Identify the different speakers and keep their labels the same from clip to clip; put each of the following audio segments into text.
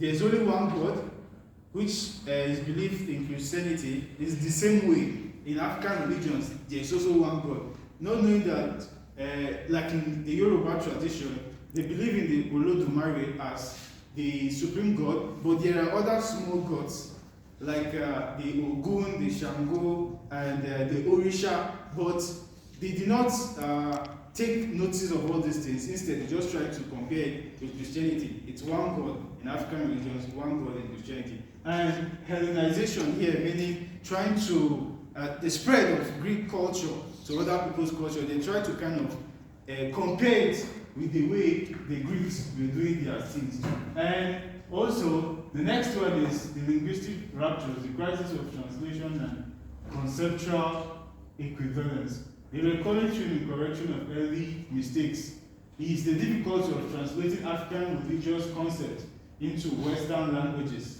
Speaker 1: there's only one God, which is believed in Christianity, is the same way in African religions. There's also one God. Not knowing that, like in the Yoruba tradition, they believe in the Olodumare as the supreme God, but there are other small gods like the Ogun, the Shango, and the Orisha, but they did not take notice of all these things. Instead, they just try to compare it with Christianity. It's one God in African religions, one God in Christianity. And Hellenization here, meaning trying to, the spread of Greek culture to other people's culture, they try to kind of compare it with the way the Greeks were doing their things. And also, the next one is the linguistic ruptures, the crisis of translation and conceptual equivalence. The recognition and correction of early mistakes is the difficulty of translating African religious concepts into Western languages.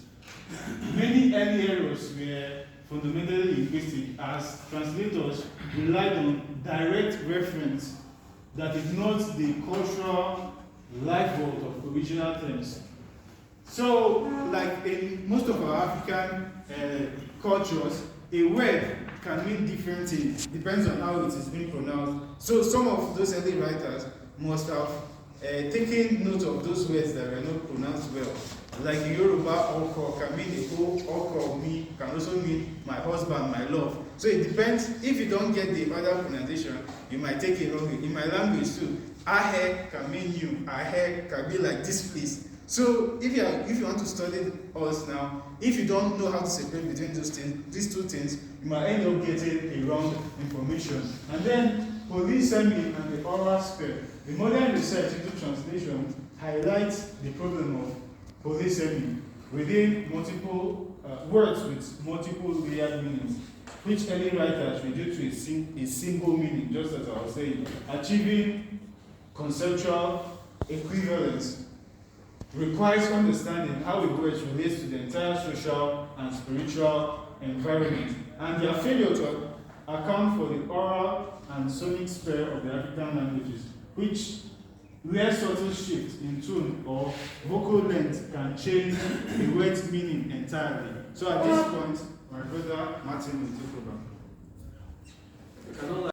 Speaker 1: Many early errors were fundamentally linguistic, as translators relied on direct reference that ignored the cultural lifeboat of original terms. So, like in most of our African cultures, a word can mean different things, depends on how it is being pronounced. So some of those early writers must have taken note of those words that were not pronounced well. Like in Yoruba, oko can mean a whole, oko me can also mean my husband, my love. So it depends. If you don't get the other pronunciation, you might take it wrong. In my language too, ahe can mean you, ahe can be like this place. So if you want to study us now, if you don't know how to separate between those things, these two things, you might end up getting a wrong information. And then polysemy and the oral spell. The modern research into translation highlights the problem of polysemy within multiple words with multiple layered meanings, which early writers reduced to a single meaning, just as I was saying. Achieving conceptual equivalence requires understanding how a word relates to the entire social and spiritual environment, and their failure to account for the oral and sonic sphere of the African languages, which where subtle shift in tone or vocal length can change the word's meaning entirely. So at this point, my brother Martin will take over.